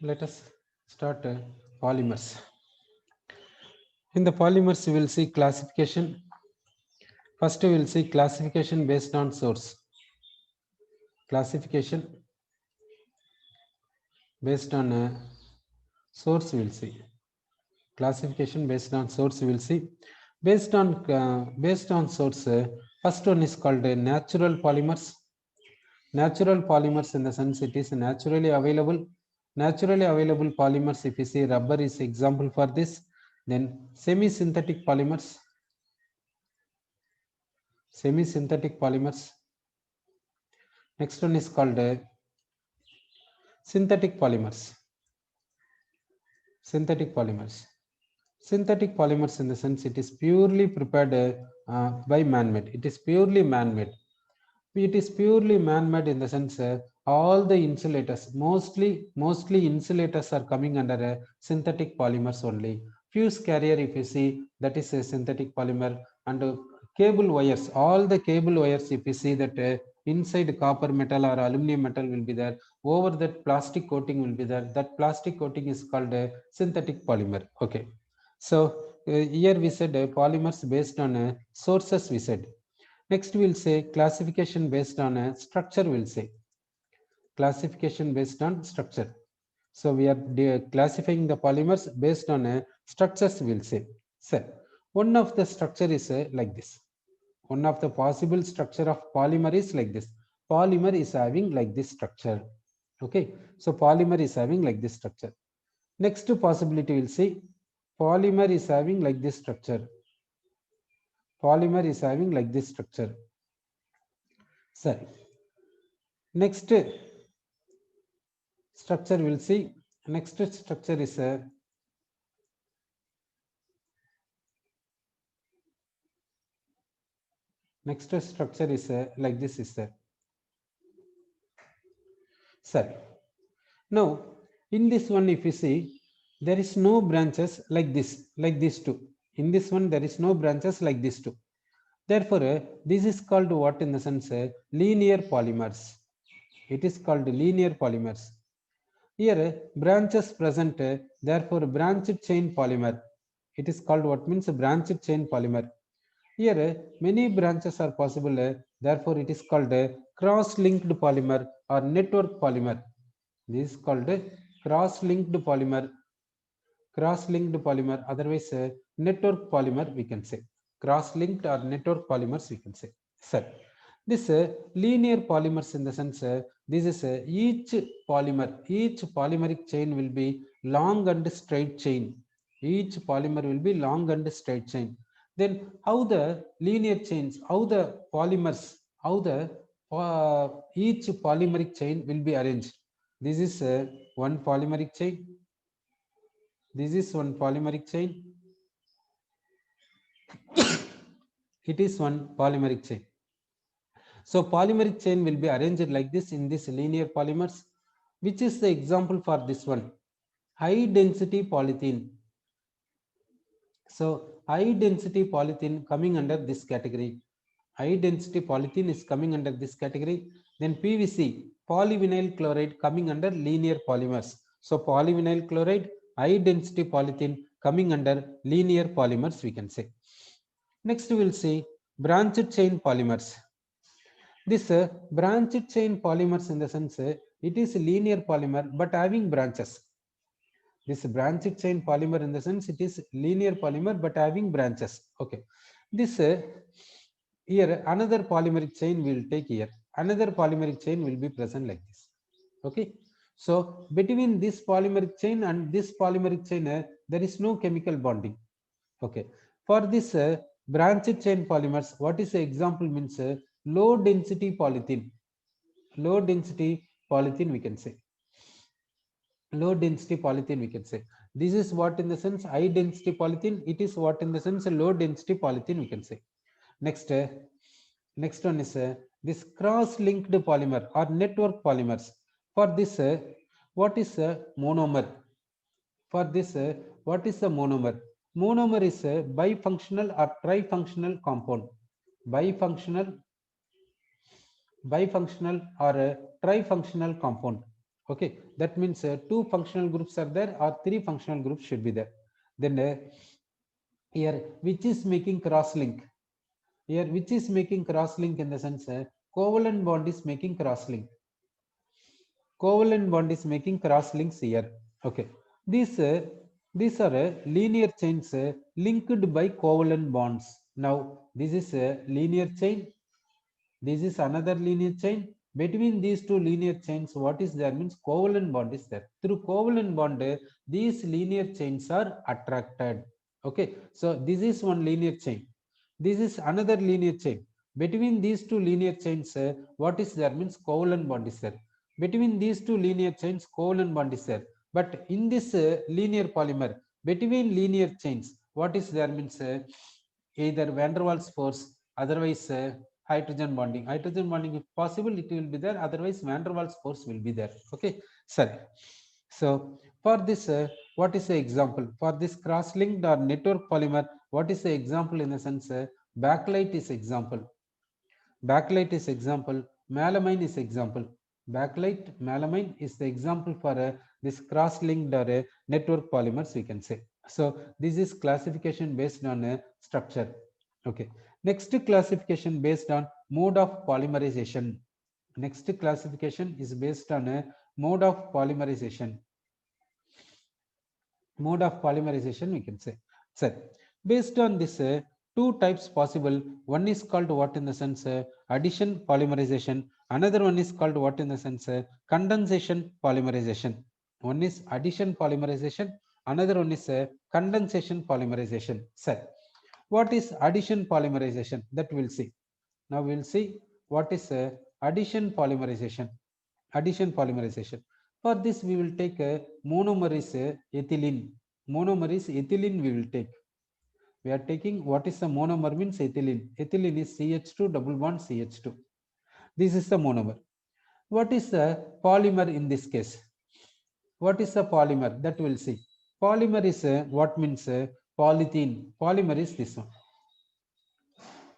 Let us start polymers. In the polymers, we will see classification. First, we will see classification based on source. Classification based on source, we will see. Classification based on source, we will see. Based on source, first one is called natural polymers. Natural polymers in the sense it is naturally available. Naturally available polymers, if you see rubber is example for this. Then semi-synthetic polymers. Semi-synthetic polymers. Next one is called synthetic polymers. Synthetic polymers. Synthetic polymers in the sense it is purely prepared by man-made. It is purely man-made. It is purely man-made in the sense all the insulators, mostly insulators are coming under synthetic polymers only. Fuse carrier, if you see, that is a synthetic polymer, and cable wires, all the cable wires, if you see that inside copper metal or aluminum metal will be there, over that plastic coating will be there. That plastic coating is called a synthetic polymer. Okay, so here we said polymers based on sources, we said. Next, we'll say classification based on a structure, we'll say. Classification based on structure. So we are classifying the polymers based on a structures, we'll say. So one of the structure is like this. One of the possible structure of polymer is like this. Polymer is having like this structure. Okay. So polymer is having like this structure. Next possibility we'll see polymer is having like this structure. Polymer is having like this structure. So next structure we'll see. Next structure is like this is sorry. Now in this one, if you see, there is no branches like this, like these two. In this one, there is no branches like this two. Therefore, this is called what in the sense linear polymers. It is called linear polymers. Here, branches present, therefore, branched chain polymer. It is called what means branched chain polymer. Here, many branches are possible, therefore, it is called cross-linked polymer or network polymer. This is called cross-linked polymer, otherwise network polymer, we can say. Cross-linked or network polymers, we can say. Sir, this linear polymers in the sense this is each polymeric chain will be long and straight chain. Each polymer will be long and straight chain. Then how the linear chains, how the polymers, how the each polymeric chain will be arranged. This is one polymeric chain. This is one polymeric chain. It is one polymeric chain. So polymeric chain will be arranged like this in this linear polymers. Which is the example for this one? High density polythene. So high density polythene coming under this category. High density polythene is coming under this category. Then PVC, polyvinyl chloride, coming under linear polymers. So polyvinyl chloride, high density polythene coming under linear polymers, we can say. Next we will see branched chain polymers. This branched chain polymers in the sense it is linear polymer but having branches. This branched chain polymer in the sense it is linear polymer but having branches. Okay. This here another polymeric chain will take here. Another polymeric chain will be present like this. Okay. So between this polymeric chain and this polymeric chain, there is no chemical bonding. Okay. For this branched chain polymers, what is the example means low density polythene. Low density polythene, we can say. Low density polythene, we can say. This is what in the sense high density polythene. It is what in the sense low density polythene, we can say. Next, next one is this cross-linked polymer or network polymers. For this, what is a monomer? For this, what is a monomer? Monomer is a bifunctional or trifunctional compound. Bifunctional or a trifunctional compound. Okay, that means two functional groups are there or three functional groups should be there. Then here which is making cross link? Here which is making cross link in the sense covalent bond is making cross link. Covalent bond is making cross links here. Okay, these are linear chains linked by covalent bonds. Now this is a linear chain. This is another linear chain. Between these two linear chains, what is there means covalent bond is there. Through covalent bond, these linear chains are attracted. Okay, so this is one linear chain. This is another linear chain. Between these two linear chains, what is there means covalent bond is there. Between these two linear chains, covalent bond is there. But in this linear polymer, between linear chains, what is there means either van der Waals force, otherwise hydrogen bonding. Hydrogen bonding, if possible, it will be there. Otherwise, van der Waals force will be there. Okay, sorry. So for this, what is the example? For this cross-linked or network polymer, what is the example in the sense? Bakelite is example. Bakelite is example. Melamine is example. Bakelite, melamine is the example for this cross-linked or network polymers, we can say. So this is classification based on structure. Okay. Next classification based on mode of polymerization. Next classification is based on a mode of polymerization. Mode of polymerization, we can say. So based on this, two types possible. One is called what in the sense addition polymerization. Another one is called what in the sense condensation polymerization. One is addition polymerization. Another one is condensation polymerization. So what is addition polymerization? That we'll see. Now we'll see what is addition polymerization. Addition polymerization. For this, we will take a monomer is ethylene. Monomer is ethylene. We will take. We are taking what is the monomer means ethylene. Ethylene is CH2 double bond CH2. This is the monomer. What is the polymer in this case? What is the polymer? That we'll see. Polymer is what means polythene. Polymer is this one.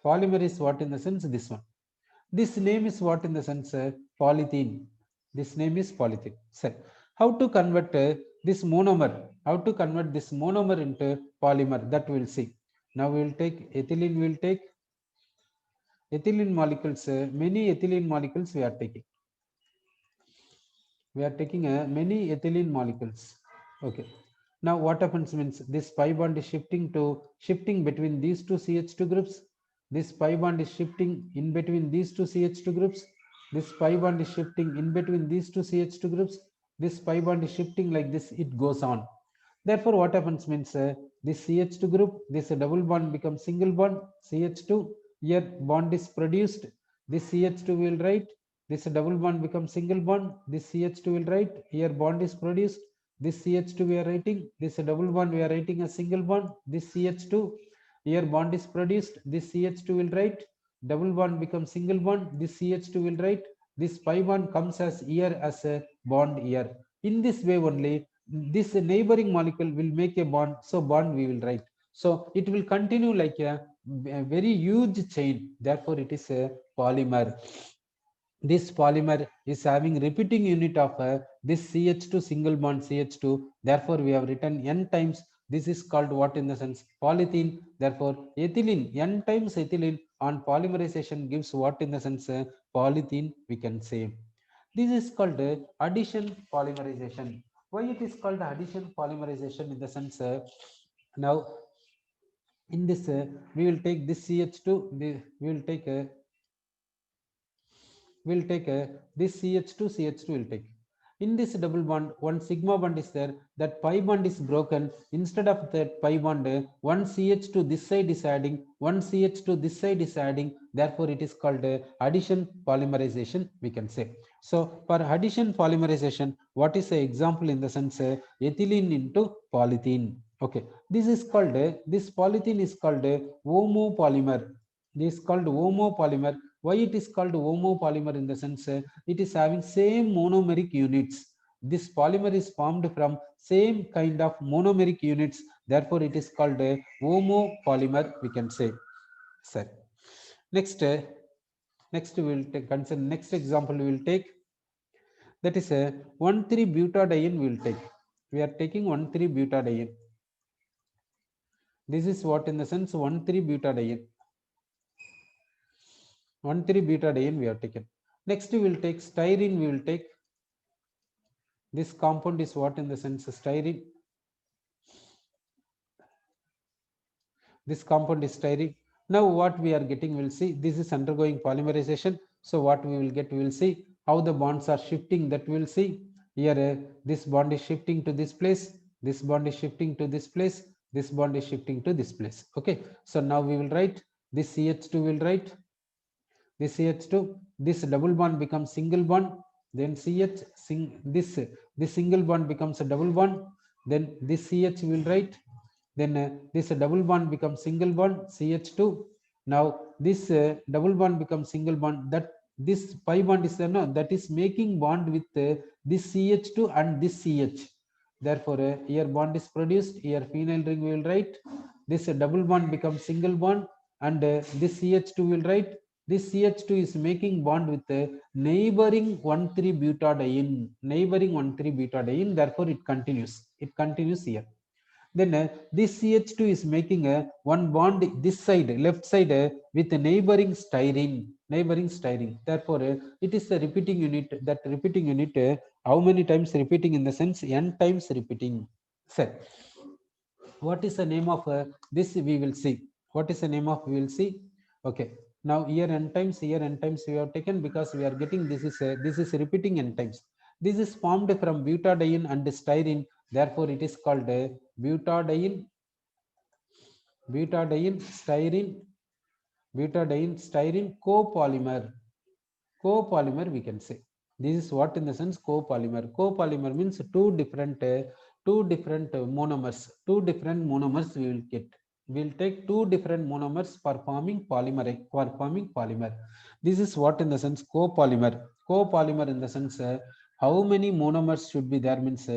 Polymer is what in the sense this one. This name is what in the sense polythene. This name is polythene. So, how to convert this monomer? How to convert this monomer into polymer? That we will see. Now we will take ethylene. We will take ethylene molecules. Many ethylene molecules we are taking. We are taking many ethylene molecules. Okay. Now what happens means this pi bond is shifting between these two CH2 groups. This pi bond is shifting in between these two CH2 groups. This pi bond is shifting in between these two CH2 groups. This pi bond is shifting like this. It goes on. Therefore, what happens means this CH2 group, this double bond becomes single bond CH2. Here bond is produced. This CH2 will write. This double bond becomes single bond. This CH2 will write. Here bond is produced. This CH2 we are writing. This double bond we are writing a single bond. This CH2. Here bond is produced. This CH2 will write. Double bond becomes single bond. This CH2 will write. This pi bond comes as here as a bond here. In this way only, this neighboring molecule will make a bond. So bond we will write. So it will continue like a very huge chain. Therefore, it is a polymer. This polymer is having repeating unit of this CH2 single bond CH2. Therefore, we have written n times. This is called what in the sense polythene. Therefore, ethylene, n times ethylene on polymerization gives what in the sense polythene, we can say. This is called addition polymerization. Why it is called addition polymerization in the sense now in this we will take this CH2, we will take this CH2, CH2 will take. In this double bond, one sigma bond is there, that pi bond is broken. Instead of that pi bond, one CH2 this side is adding, one CH2 this side is adding. Therefore, it is called addition polymerization, we can say. So, for addition polymerization, what is the example in the sense ethylene into polythene? Okay, this is called, this polythene is called homopolymer. This is called homopolymer. Why it is called homopolymer in the sense it is having same monomeric units. This polymer is formed from same kind of monomeric units. Therefore, it is called a homopolymer, we can say. Sir. Next, next we will take consider next example we will take. That is a 1,3-butadiene we will take. We are taking 1,3-butadiene. This is what in the sense 1,3-butadiene. 1,3-butadiene we have taken. Next we will take styrene. We will take this compound is what in the sense styrene. This compound is styrene. Now what we are getting, we'll see this is undergoing polymerization. So what we will get, we will see how the bonds are shifting. That we will see here. This bond is shifting to this place. This bond is shifting to this place. This bond is shifting to this place. Okay. So now we will write this CH2. Will write this CH2. This double bond becomes single bond. Then CH this single bond becomes a double bond. Then this CH will write. Then this double bond becomes single bond CH2. Now this double bond becomes single bond. That this pi bond is no, that is making bond with this CH2 and this CH. Therefore here bond is produced. Here phenyl ring we will write. This double bond becomes single bond, and this CH2 will write. This CH2 is making bond with the neighboring 1,3-butadiene. Neighboring 1,3-butadiene. Therefore it continues. It continues here. Then this CH2 is making a one bond this side, left side, with a neighboring styrene. Neighboring styrene. Therefore it is a repeating unit. That repeating unit, how many times repeating in the sense n times repeating. Sir, what is the name of this? We will see. What is the name of? We will see. Okay. Now here n times we have taken because we are getting this is repeating n times. This is formed from butadiene and styrene. Therefore it is called butadiene styrene copolymer. Copolymer we can say. This is what in the sense copolymer. Copolymer means two different monomers. Two different monomers we will get. We will take two different monomers for forming polymer. This is what in the sense copolymer. Copolymer in the sense how many monomers should be there means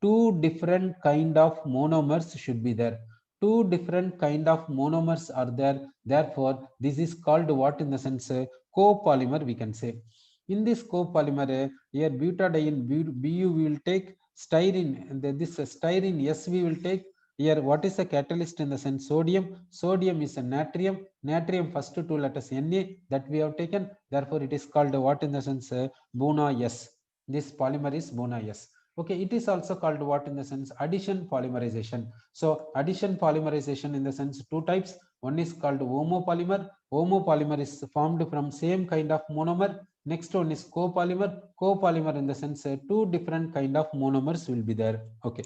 two different kind of monomers should be there. Two different kind of monomers are there. Therefore this is called what in the sense copolymer we can say. In this copolymer here butadiene Bu we will take, styrene, and this styrene S we will take. Here what is the catalyst in the sense sodium? Sodium is a natrium. Natrium first two letters Na that we have taken. Therefore it is called what in the sense Buna S. This polymer is Buna S. Okay, it is also called what in the sense addition polymerization. So addition polymerization in the sense two types. One is called homopolymer. Homopolymer is formed from same kind of monomer. Next one is copolymer. Copolymer in the sense two different kind of monomers will be there. Okay.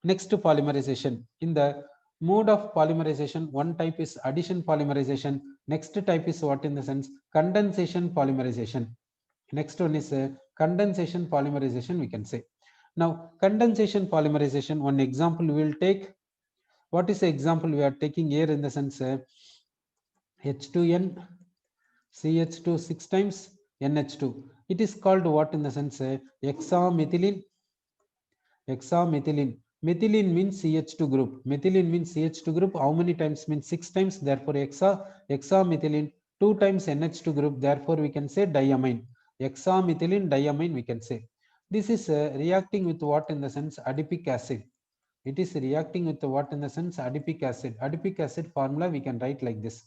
Next to polymerization. In the mode of polymerization, one type is addition polymerization. Next type is what in the sense condensation polymerization. Next one is condensation polymerization we can say. Now condensation polymerization, one example we will take. What is the example we are taking here in the sense H2N CH2 6 times NH2. It is called what in the sense hexamethylene. Hexamethylene. Methylene means CH2 group. Methylene means CH2 group. How many times means 6 times. Therefore hexamethylene 2 times NH2 group. Therefore we can say diamine. Hexamethylene diamine we can say. This is reacting with what in the sense adipic acid. It is reacting with what in the sense adipic acid. Adipic acid formula we can write like this.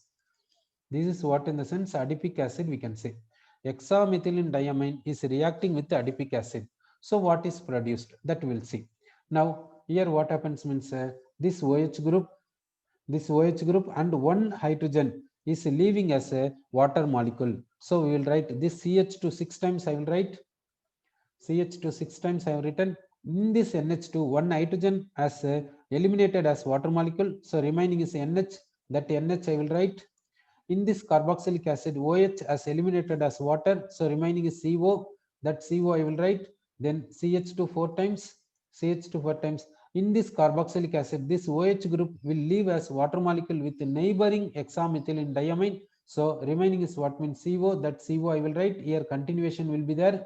This is what in the sense adipic acid we can say. Hexamethylene diamine is reacting with the adipic acid. So what is produced? That we'll see. Now here what happens means this OH group and one hydrogen is leaving as a water molecule. So we will write this CH2 6 times. I will write CH2 6 times. I have written in this NH2 one hydrogen as eliminated as water molecule. So remaining is NH. That NH I will write. In this carboxylic acid, OH as eliminated as water. So remaining is CO. That CO I will write. Then CH2 4 times. CH2 4 times. In this carboxylic acid, this OH group will leave as water molecule with the neighboring hexamethylene diamine. So remaining is what means CO. That CO I will write. Here continuation will be there.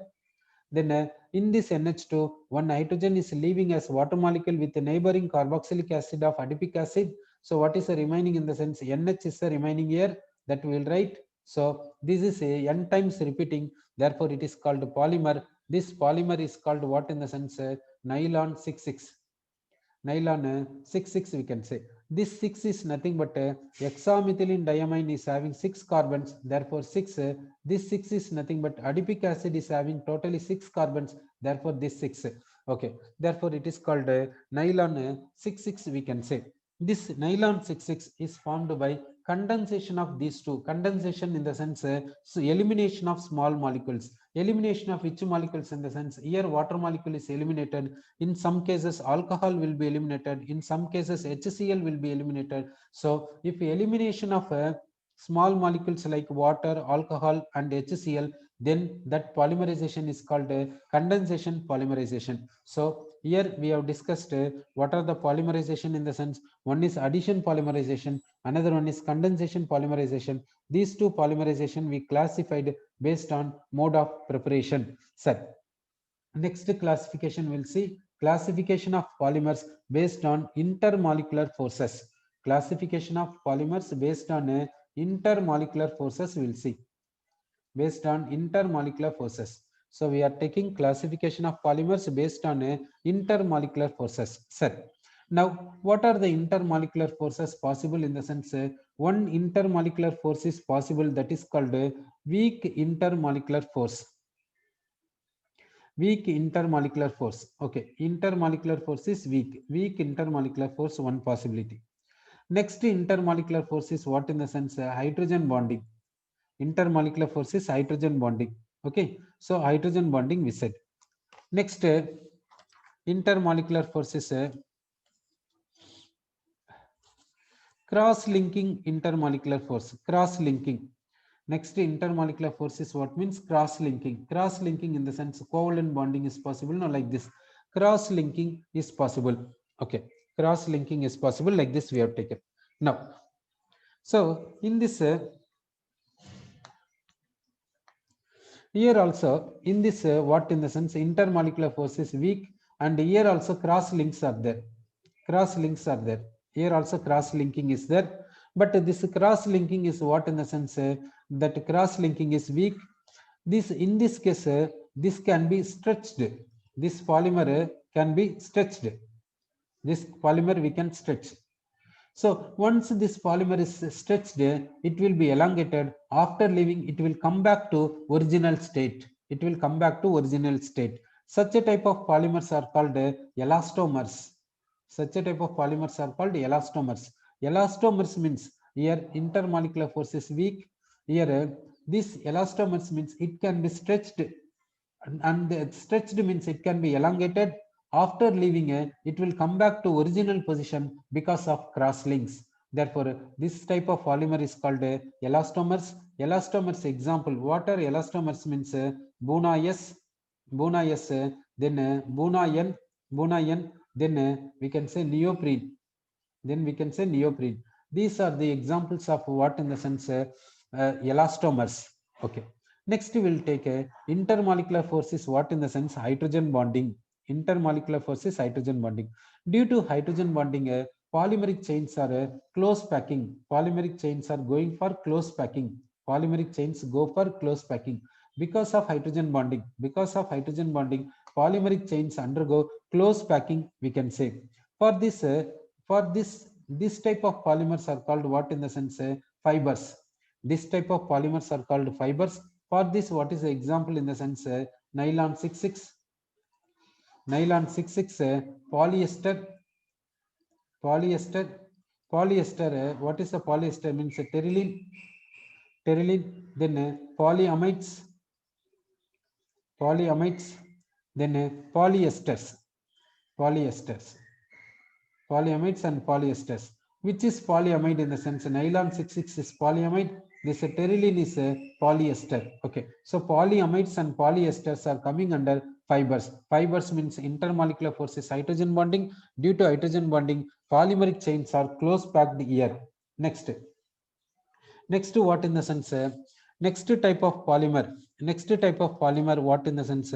Then in this NH2, one nitrogen is leaving as water molecule with the neighboring carboxylic acid of adipic acid. So what is the remaining in the sense NH is the remaining here, that we will write. So this is a n times repeating. Therefore it is called polymer. This polymer is called what in the sense nylon 66. Nylon 66 we can say. This 6 is nothing but hexamethylene diamine is having 6 carbons, therefore 6. This 6 is nothing but adipic acid is having totally 6 carbons, therefore this 6. Okay, therefore it is called nylon 66 we can say. This nylon 66 is formed by condensation of these two. Condensation in the sense so elimination of small molecules. Elimination of which molecules in the sense here water molecule is eliminated. In some cases alcohol will be eliminated, in some cases HCl will be eliminated. So if elimination of small molecules like water, alcohol and HCl, then that polymerization is called condensation polymerization. So here we have discussed what are the polymerization in the sense one is addition polymerization, another one is condensation polymerization. These two polymerization we classified based on mode of preparation. Sir, next classification we'll see classification of polymers based on intermolecular forces. Classification of polymers based on intermolecular forces we'll see. Based on intermolecular forces. So we are taking classification of polymers based on intermolecular forces. Sir, now what are the intermolecular forces possible in the sense one intermolecular force is possible, that is called weak intermolecular force. Weak intermolecular force. Okay, intermolecular force is weak. Weak intermolecular force, one possibility. Next intermolecular force is what in the sense hydrogen bonding. Intermolecular force is hydrogen bonding. Okay, so hydrogen bonding we said. Next intermolecular force is cross-linking intermolecular force. Cross-linking. Next intermolecular force is what means cross-linking. Cross-linking in the sense covalent bonding is possible. No, like this. Cross-linking is possible. Okay, cross-linking is possible, like this we have taken. Now, so in this here also in this what in the sense intermolecular force is weak, and here also cross links are there. Cross links are there. Here also cross linking is there, but this cross linking is what in the sense that cross linking is weak. This in this case this can be stretched. This polymer can be stretched. This polymer we can stretch. So once this polymer is stretched, it will be elongated. After leaving, it will come back to original state. It will come back to original state. Such a type of polymers are called elastomers. Such a type of polymers are called elastomers. Elastomers means here intermolecular force is weak. Here this elastomers means it can be stretched, and stretched means it can be elongated. After leaving it will come back to original position because of cross links. Therefore this type of polymer is called elastomers. Elastomers example, what are elastomers means Buna S, Buna S, then Buna N, Buna N, then we can say neoprene, then we can say neoprene. These are the examples of what in the sense elastomers. Okay, next we will take a intermolecular force is what in the sense hydrogen bonding. Intermolecular force is hydrogen bonding. Due to hydrogen bonding polymeric chains are close packing. Polymeric chains are going for close packing. Polymeric chains go for close packing because of hydrogen bonding. Because of hydrogen bonding polymeric chains undergo close packing we can say. For this type of polymers are called what in the sense fibers. This type of polymers are called fibers. For this, what is the example in the sense nylon 66, nylon 66, polyester, polyester, polyester. What is the polyester means terylene, terylene. Then polyamides, polyamides. Then polyesters, polyesters, polyamides and polyesters. Which is polyamide in the sense nylon 66 is polyamide, this terylene is polyester. Okay, so polyamides and polyesters are coming under fibers. Fibers means intermolecular force is hydrogen bonding. Due to hydrogen bonding polymeric chains are close packed here. Next what in the sense next type of polymer, next type of polymer what in the sense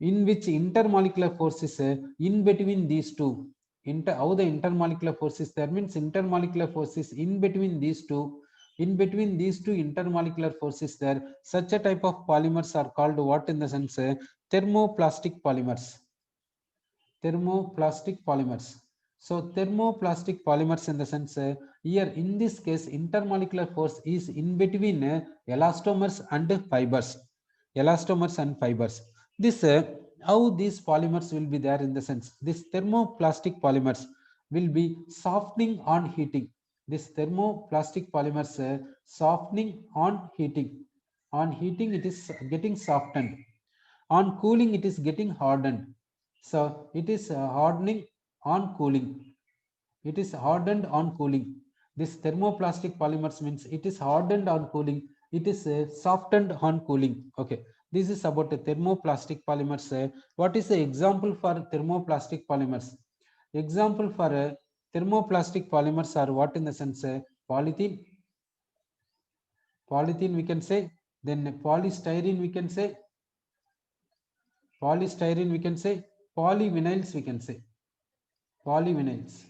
in which intermolecular force is in between these two. How the intermolecular force is there means intermolecular force is in between these two. In between these two intermolecular forces there, such a type of polymers are called what in the sense thermoplastic polymers. Thermoplastic polymers. So thermoplastic polymers in the sense here in this case intermolecular force is in between elastomers and fibers. Elastomers and fibers. This how these polymers will be there in the sense this thermoplastic polymers will be softening on heating. This thermoplastic polymers softening on heating. On heating it is getting softened. On cooling it is getting hardened. So it is hardening on cooling. It is hardened on cooling. This thermoplastic polymers means it is hardened on cooling. It is softened on cooling. Okay, this is about the thermoplastic polymers. What is the example for thermoplastic polymers? Example for thermoplastic polymers are what in the sense polythene. Polythene we can say. Then polystyrene we can say. Polystyrene we can say. Polyvinyls we can say. Polyvinyls.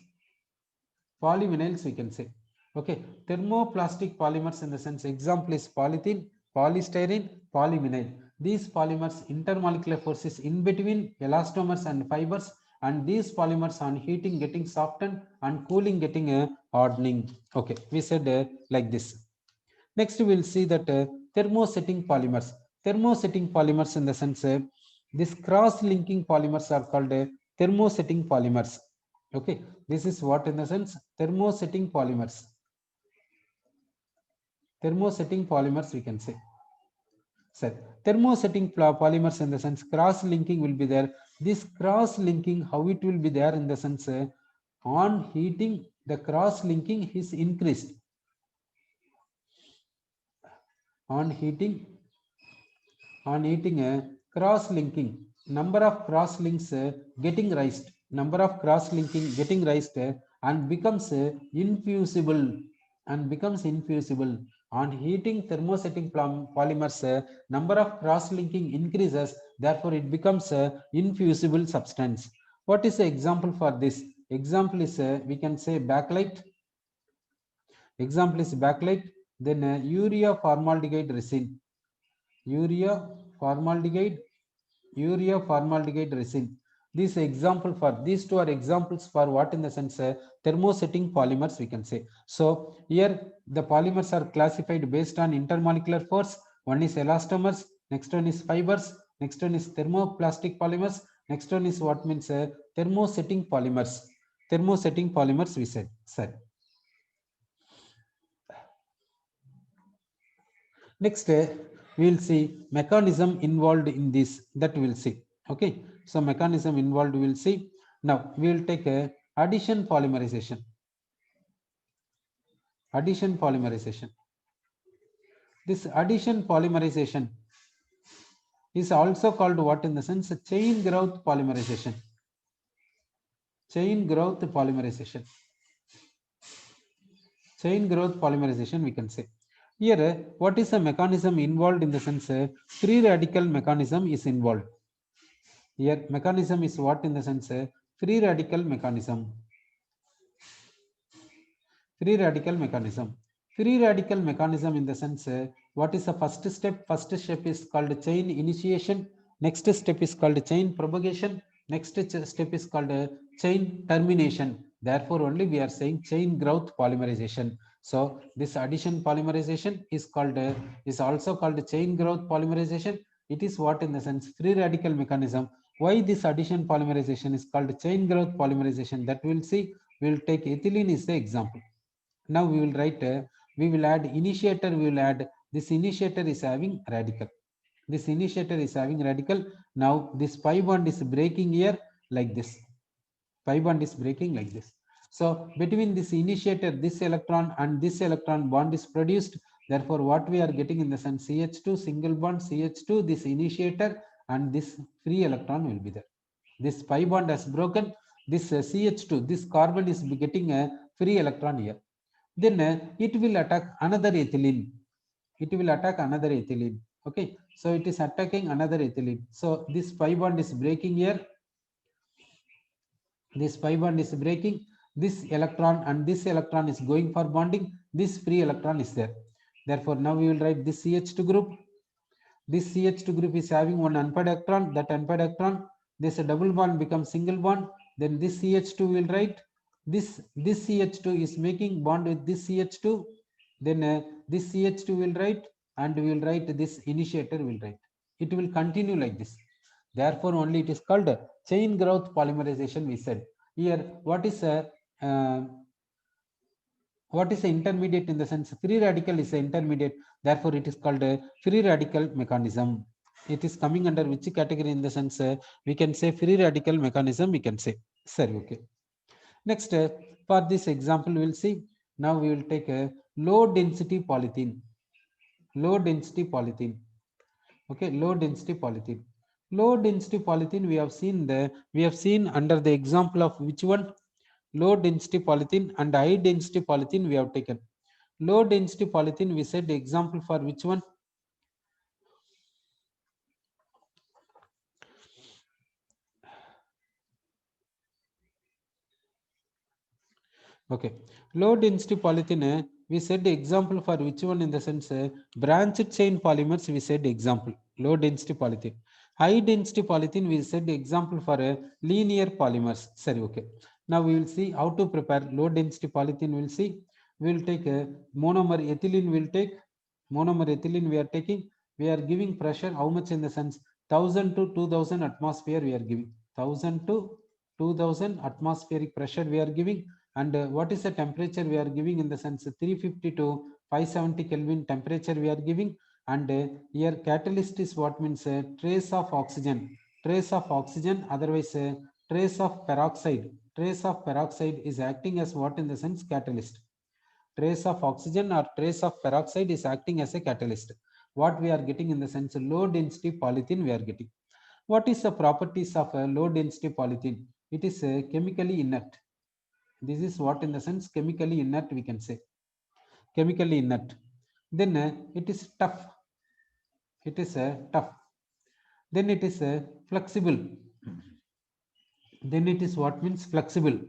Polyvinyls we can say. Okay, thermoplastic polymers in the sense example is polythene, polystyrene, polyvinyl. These polymers intermolecular forces in between elastomers and fibers, and these polymers on heating getting softened and cooling getting hardening. Okay, we said like this. Next we will see that thermosetting polymers. Thermosetting polymers in the sense this cross-linking polymers are called thermosetting polymers. Okay, this is what in the sense thermosetting polymers. Thermosetting polymers we can say. So thermosetting polymers in the sense cross-linking will be there. This cross-linking, how it will be there in the sense on heating the cross-linking is increased. On heating cross-linking, number of cross-links getting raised. Number of cross-linking getting raised and becomes infusible. On heating thermosetting polymers, number of cross-linking increases, therefore it becomes infusible substance. What is the example for this? Example is we can say bakelite. Example is bakelite. Then urea formaldehyde resin. Urea formaldehyde resin. This example for these two are examples for what in the sense thermosetting polymers we can say. So here the polymers are classified based on intermolecular force. One is elastomers, next one is fibers, next one is thermoplastic polymers, next one is what means thermosetting polymers. Thermosetting polymers we said. Next we will see mechanism involved in this, that we will see. Okay, so mechanism involved we will see. Now we will take addition polymerization. This addition polymerization is also called what in the sense chain growth polymerization. Chain growth polymerization we can say. Here what is the mechanism involved in the sense free radical mechanism is involved. Here mechanism is what in the sense free radical mechanism. Free radical mechanism in the sense what is the first step? First step is called chain initiation. Next step is called chain propagation. Next step is called chain termination. Therefore only we are saying chain growth polymerization. So this addition polymerization is called is also called chain growth polymerization. It is what in the sense free radical mechanism. Why this addition polymerization is called chain growth polymerization, that we will see. We will take ethylene is the example. Now we will write we will add initiator. We will add this initiator is having radical. This initiator is having radical. Now this pi bond is breaking here like this. Pi bond is breaking like this. So between this initiator, this electron and this electron bond is produced. Therefore what we are getting in the sense CH2 single bond CH2, this initiator, and this free electron will be there. This pi bond has broken. This CH2, this carbon is getting a free electron here. Then it will attack another ethylene. Okay, so it is attacking another ethylene. So this pi bond is breaking here. This pi bond is breaking. This electron and this electron is going for bonding. This free electron is there. Therefore now we will write this CH2 group. this CH2 group is having one unpaired electron, that unpaired electron, this double bond becomes single bond, then this CH2 will write, this CH2 is making bond with this CH2, then this CH2 will write, and we will write this initiator will write. It will continue like this. Therefore, only it is called chain growth polymerization, we said. Here, what is a intermediate? In the sense, free radical is an intermediate, therefore it is called a free radical mechanism. It is coming under which category? In the sense, we can say free radical mechanism, we can say. Sorry, okay. Next, for this example, we will see. Now we will take a low density polythene. Low density polythene. Okay, low density polythene. Low density polythene, we have seen under the example of which one? Low density polythene and high density polythene we have taken. Low density polythene, we said example for which one? Okay, low density polythene, we said example for which one? In the sense, branched chain polymers, we said example, low density polythene. High density polythene, we said example for linear polymers. Sorry, okay. Now we will see how to prepare low density polythene. We will see. We will take a monomer ethylene. We will take monomer ethylene. We are taking. We are giving pressure. How much? In the sense, 1000 to 2000 atmosphere. We are giving 1000 to 2000 atmospheric pressure. We are giving. And what is the temperature we are giving? In the sense, 350 to 570 Kelvin temperature we are giving. And here catalyst is what means trace of oxygen. Trace of oxygen, otherwise trace of peroxide. Trace of peroxide is acting as what? In the sense, catalyst. Trace of oxygen or trace of peroxide is acting as a catalyst. What we are getting? In the sense, low density polythene we are getting. What is the properties of a low density polythene? It is chemically inert. This is what? In the sense, chemically inert, we can say. Chemically inert. Then it is tough. It is tough. Then it is flexible. Then it is what? Means flexible.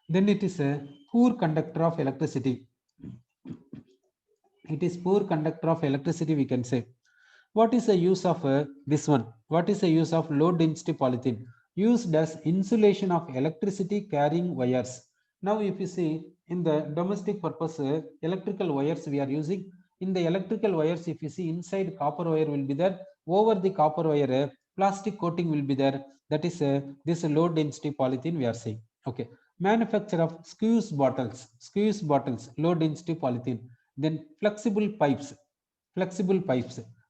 Then it is a poor conductor of electricity. It is poor conductor of electricity, we can say. What is the use of this one? What is the use of low density polythene? Used as insulation of electricity carrying wires. Now, if you see in the domestic purpose electrical wires we are using, in the electrical wires, if you see inside copper wire will be there, over the copper wire plastic coating will be there. That is this low density polythene we are saying. Okay. Manufacture of squeeze bottles, low density polythene. Then flexible pipes.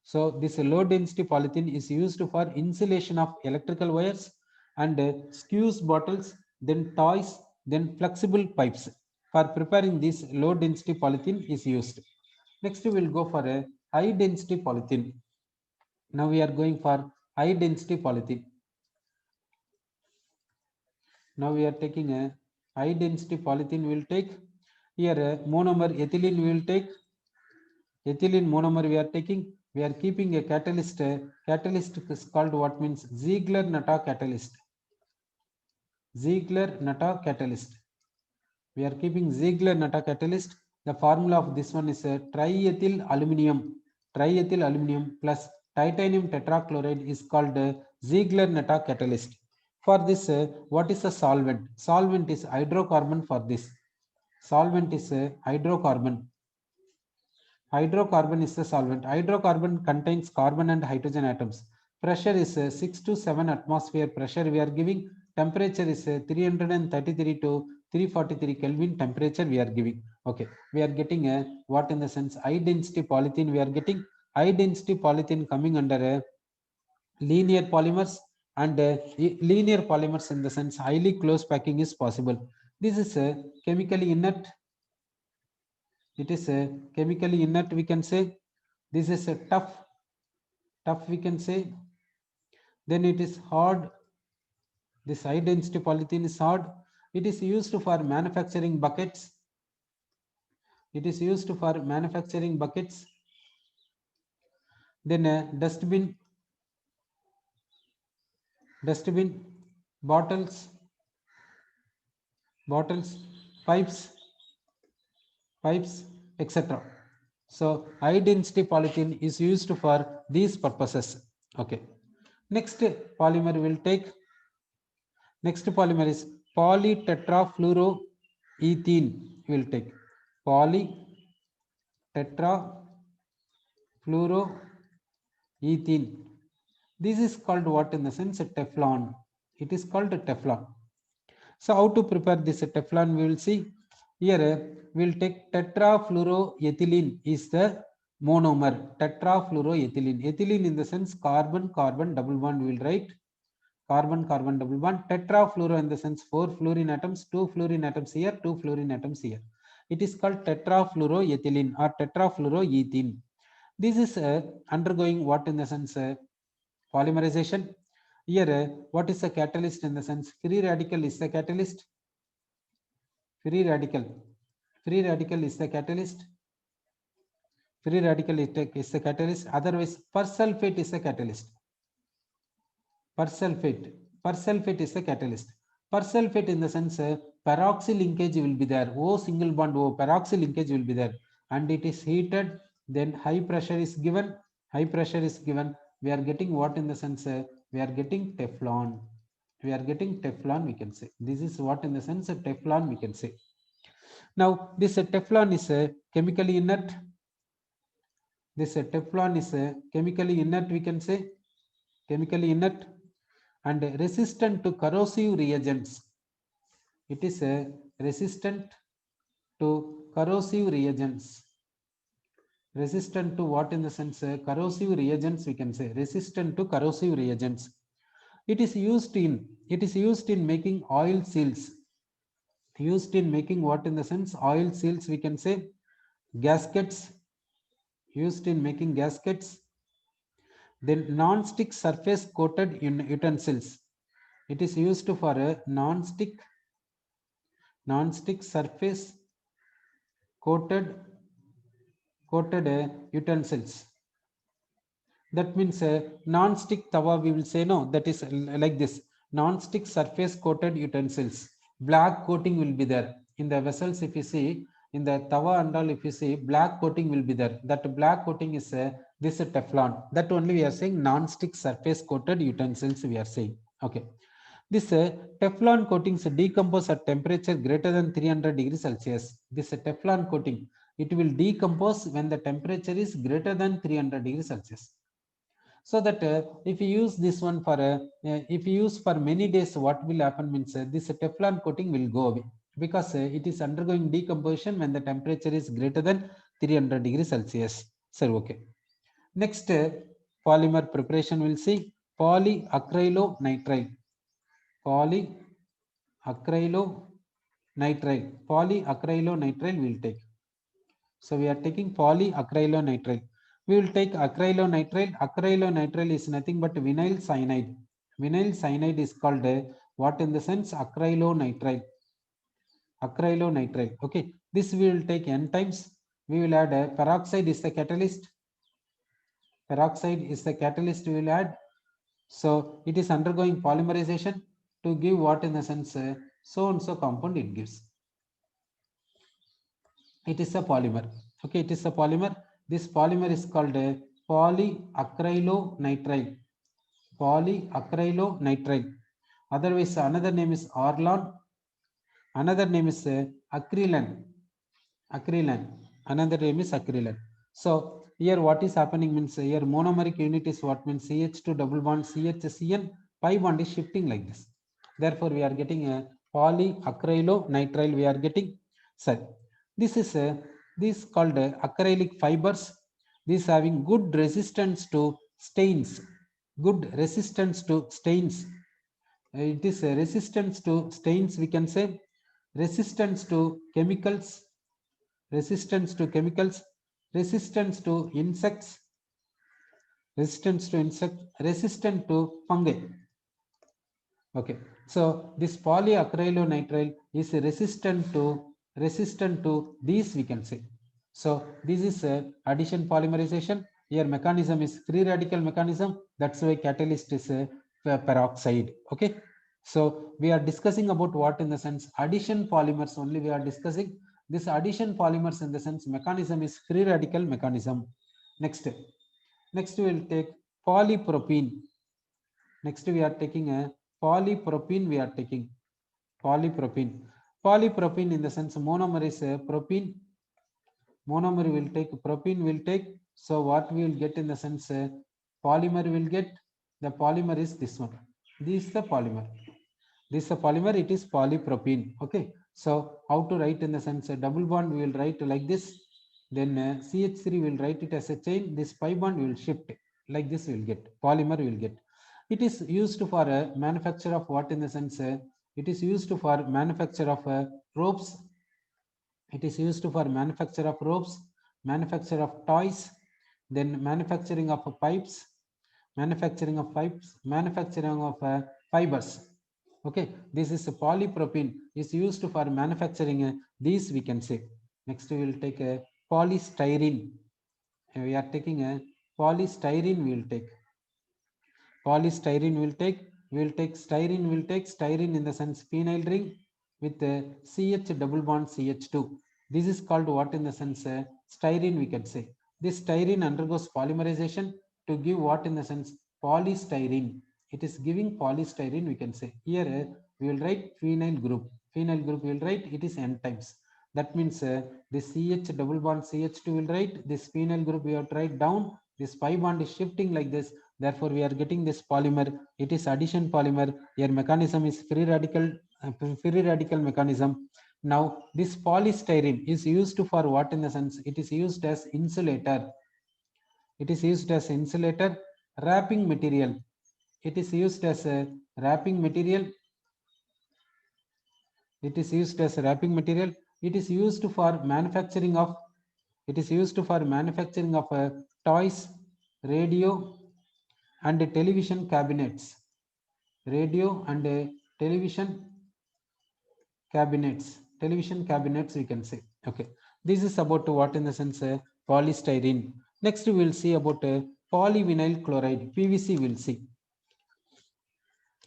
So this low density polythene is used for insulation of electrical wires and squeeze bottles, then toys, then flexible pipes. For preparing this low density polythene is used. Next we will go for a high density polythene. Now we are going for high density polythene. Now we are taking a high density polythene. We will take here a monomer ethylene. We will take ethylene monomer. We are taking. We are keeping a catalyst. Catalyst is called what? Means Ziegler-Natta catalyst. Ziegler-Natta catalyst. We are keeping Ziegler-Natta catalyst. The formula of this one is triethyl aluminum. Triethyl aluminum plus titanium tetrachloride is called Ziegler-Natta catalyst. For this, what is the solvent? Solvent is hydrocarbon for this. Solvent is hydrocarbon. Hydrocarbon is the solvent. Hydrocarbon contains carbon and hydrogen atoms. Pressure is 6 to 7 atmosphere pressure we are giving. Temperature is 333 to 343 Kelvin temperature we are giving. Okay, we are getting a what? In the sense, high density polythene we are getting. High density polythene coming under linear polymers, and linear polymers in the sense highly close packing is possible. This is chemically inert. It is chemically inert, we can say. This is a tough we can say. Then it is hard. This high density polythene is hard. It is used for manufacturing buckets. It is used for manufacturing buckets. Then dustbin, bottles, pipes, etc. So high density polythene is used for these purposes. Okay, next polymer will take, next polymer is polytetrafluoroethene. Will take polytetrafluoroethene. This is called what in the sense Teflon. It is called Teflon. So how to prepare this Teflon we will see. Here we'll take tetrafluoroethylene is the monomer. Tetrafluoroethylene. Ethylene in the sense carbon carbon double bond we will write. Carbon carbon double bond. Tetrafluoro in the sense 4 fluorine atoms, 2 fluorine atoms here, 2 fluorine atoms here. It is called tetrafluoroethylene or tetrafluoroethene. This is undergoing what in the sense polymerization. Here what is the catalyst in the sense free radical is the catalyst. Free radical is the catalyst. Free radical is the catalyst. Otherwise persulfate is the catalyst. Persulfate is the catalyst. Persulfate in the sense peroxy linkage will be there. O single bond O, peroxy linkage will be there, and it is heated. Then high pressure is given. High pressure is given. We are getting what in the sense we are getting Teflon. We are getting Teflon. We can say this is what in the sense Teflon we can say. Now this Teflon is chemically inert. This Teflon is chemically inert. We can say chemically inert and resistant to corrosive reagents. It is resistant to corrosive reagents. Resistant to what in the sense corrosive reagents we can say. Resistant to corrosive reagents. It is used in making oil seals. Used in making what in the sense oil seals we can say. Gaskets. Used in making gaskets. Then non-stick surface coated utensils. It is used for a non-stick surface coated utensils. That means non-stick tawa we will say, no, that is like this. Non-stick surface coated utensils. Black coating will be there in the vessels. If you see in the tawa and all, if you see black coating will be there. That black coating is this Teflon. That only we are saying non-stick surface coated utensils we are saying. Okay. This Teflon coatings decompose at temperature greater than 300 degrees Celsius. This Teflon coating, it will decompose when the temperature is greater than 300 degrees Celsius. So that if you use this one for if you use for many days, what will happen means this Teflon coating will go away, because it is undergoing decomposition when the temperature is greater than 300 degrees Celsius. So okay. Next polymer preparation we'll see. Polyacrylonitrile. Polyacrylonitrile will take. So we are taking polyacrylonitrile. We will take acrylonitrile. Acrylonitrile is nothing but vinyl cyanide. Vinyl cyanide is called what in the sense acrylonitrile. Acrylonitrile. Okay. This we will take n times. We will add peroxide is the catalyst. Peroxide is the catalyst we will add. So it is undergoing polymerization to give what in the sense so and so compound it gives. It is a polymer. Okay, it is a polymer. This polymer is called polyacrylonitrile. Polyacrylonitrile. Otherwise another name is Orlon. Another name is acrylan. Acrylan. Another name is acrylan. So here what is happening means here monomeric unit is what means CH2 double bond CHCN, pi bond is shifting like this. Therefore we are getting a polyacrylonitrile. We are getting, sorry, this is this called acrylic fibers. These having good resistance to stains. Good resistance to stains. It is a resistance to stains we can say. Resistance to chemicals. Resistance to chemicals. Resistance to insects. Resistance to insects. Resistant to fungi. Okay, so this polyacrylonitrile is resistant to these we can say. So this is addition polymerization. Here mechanism is free radical mechanism. That's why catalyst is peroxide. Okay, so we are discussing about what in the sense addition polymers only we are discussing. This addition polymers in the sense mechanism is free radical mechanism. Next we will take polypropene. Next we are taking a polypropene. We are taking polypropene. Polypropene in the sense monomer is propene. Monomer will take propene will take. So what we will get in the sense polymer will get. The polymer is this one. This is the polymer. This is a polymer. It is polypropene. Okay. So how to write in the sense double bond we will write like this. Then CH3 will write it as a chain. This pi bond will shift like this. We will get polymer. We will get. It is used for a manufacture of what in the sense it is used for manufacture of ropes. It is used for manufacture of ropes, manufacture of toys, then manufacturing of pipes, manufacturing of fibers. Okay, this is polypropene is used for manufacturing these we can say. Next we will take a polystyrene. We are taking a polystyrene. We will take polystyrene. Will take styrene. Will take styrene in the sense phenyl ring with CH double bond CH2. This is called what in the sense styrene we can say. This styrene undergoes polymerization to give what in the sense polystyrene. It is giving polystyrene we can say. Here we will write phenyl group. Phenyl group we will write it is N times. That means this CH double bond CH2 will write this phenyl group we have to write down. This pi bond is shifting like this. Therefore, we are getting this polymer. It is addition polymer. Here mechanism is free radical mechanism. Now, this polystyrene is used for what in the sense? It is used as insulator. It is used as insulator, wrapping material. It is used as a wrapping material. It is used as a wrapping material. It is used for manufacturing of. It is used for manufacturing of toys, radio, and television cabinets. Radio and television cabinets. Television cabinets we can say. Okay, this is about what in the sense polystyrene. Next we will see about polyvinyl chloride, PVC. We'll see.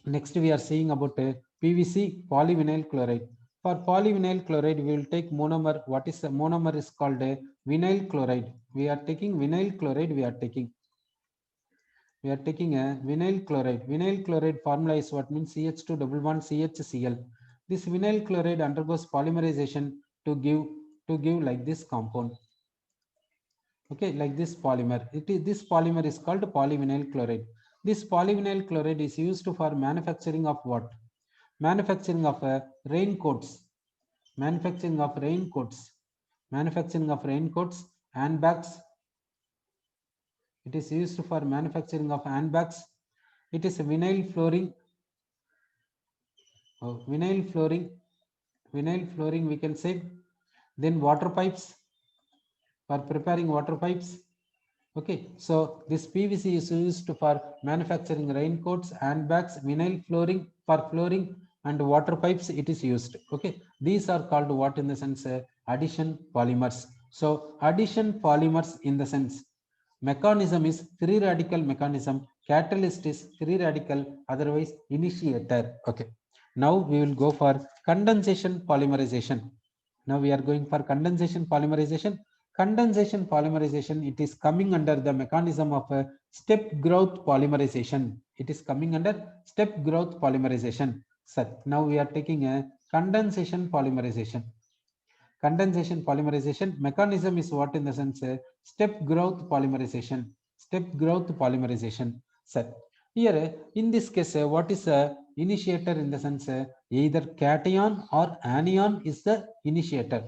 Next we are seeing about PVC, polyvinyl chloride. For polyvinyl chloride we will take monomer. What is the monomer is called vinyl chloride. We are taking vinyl chloride. We are taking a vinyl chloride. Vinyl chloride formula is what means CH2 double bond CHCl. This vinyl chloride undergoes polymerization to give like this compound. Okay, like this polymer. This polymer is called polyvinyl chloride. This polyvinyl chloride is used for manufacturing of what? Manufacturing of raincoats. Manufacturing of raincoats. Manufacturing of raincoats, handbags. It is used for manufacturing of handbags. It is vinyl flooring. Vinyl flooring we can say. Then water pipes, for preparing water pipes. Okay, so this PVC is used for manufacturing raincoats, handbags, vinyl flooring for flooring, and water pipes it is used. Okay, these are called what in the sense addition polymers. So addition polymers in the sense mechanism is free radical mechanism, catalyst is free radical, otherwise initiator. Okay, now we will go for condensation polymerization. Now we are going for condensation polymerization. Condensation polymerization, it is coming under the mechanism of step growth polymerization. It is coming under step growth polymerization. So now we are taking a condensation polymerization. Condensation polymerization mechanism is what in the sense step growth polymerization. Step growth polymerization. So here in this case, what is the initiator in the sense either cation or anion is the initiator.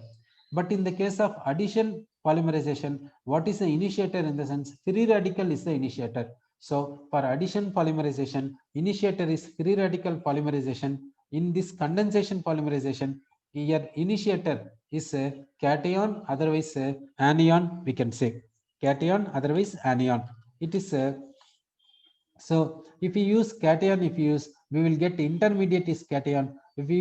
But in the case of addition polymerization, what is the initiator in the sense free radical is the initiator. So for addition polymerization, initiator is free radical polymerization. In this condensation polymerization, here initiator is a cation, otherwise anion we can say. Cation, otherwise anion. It is so if we use cation, we will get intermediate is cation. If we